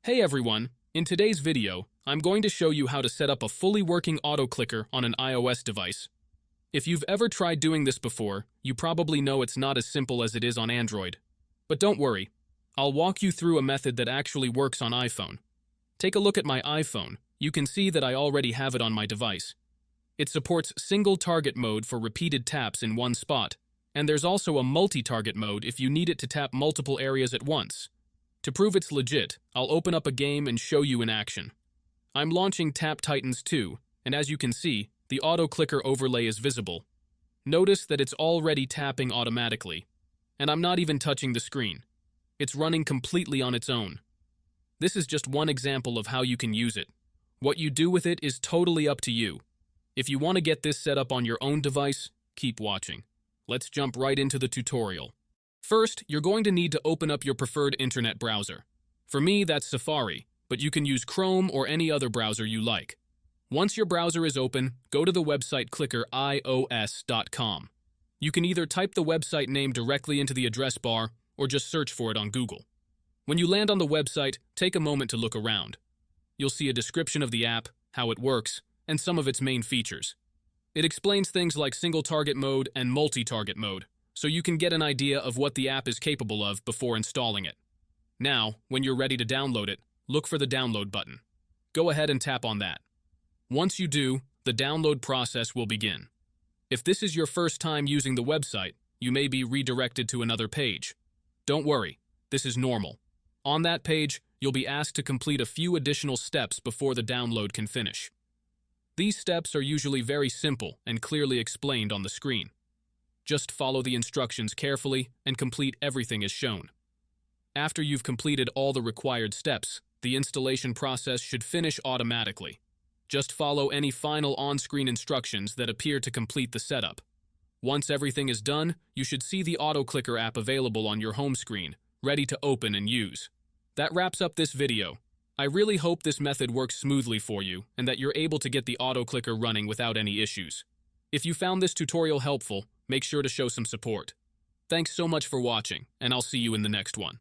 Hey everyone, in today's video, I'm going to show you how to set up a fully working auto clicker on an iOS device. If you've ever tried doing this before, you probably know it's not as simple as it is on Android. But don't worry, I'll walk you through a method that actually works on iPhone. Take a look at my iPhone. You can see that I already have it on my device. It supports single target mode for repeated taps in one spot, and there's also a multi-target mode if you need it to tap multiple areas at once. To prove it's legit, I'll open up a game and show you in action. I'm launching Tap Titans 2, and as you can see, the auto clicker overlay is visible. Notice that it's already tapping automatically, and I'm not even touching the screen. It's running completely on its own. This is just one example of how you can use it. What you do with it is totally up to you. If you want to get this set up on your own device, keep watching. Let's jump right into the tutorial. First, you're going to need to open up your preferred internet browser. For me, that's Safari, but you can use Chrome or any other browser you like. Once your browser is open, go to the website clicker iOS.com. You can either type the website name directly into the address bar or just search for it on Google. When you land on the website, take a moment to look around. You'll see a description of the app, how it works, and some of its main features. It explains things like single target mode and multi-target mode, so you can get an idea of what the app is capable of before installing it. Now, when you're ready to download it, look for the download button. Go ahead and tap on that. Once you do, the download process will begin. If this is your first time using the website, you may be redirected to another page. Don't worry, this is normal. On that page, you'll be asked to complete a few additional steps before the download can finish. These steps are usually very simple and clearly explained on the screen. Just follow the instructions carefully and complete everything as shown. After you've completed all the required steps, the installation process should finish automatically. Just follow any final on-screen instructions that appear to complete the setup. Once everything is done, you should see the Auto Clicker app available on your home screen, ready to open and use. That wraps up this video. I really hope this method works smoothly for you and that you're able to get the Auto Clicker running without any issues. If you found this tutorial helpful, make sure to show some support. Thanks so much for watching, and I'll see you in the next one.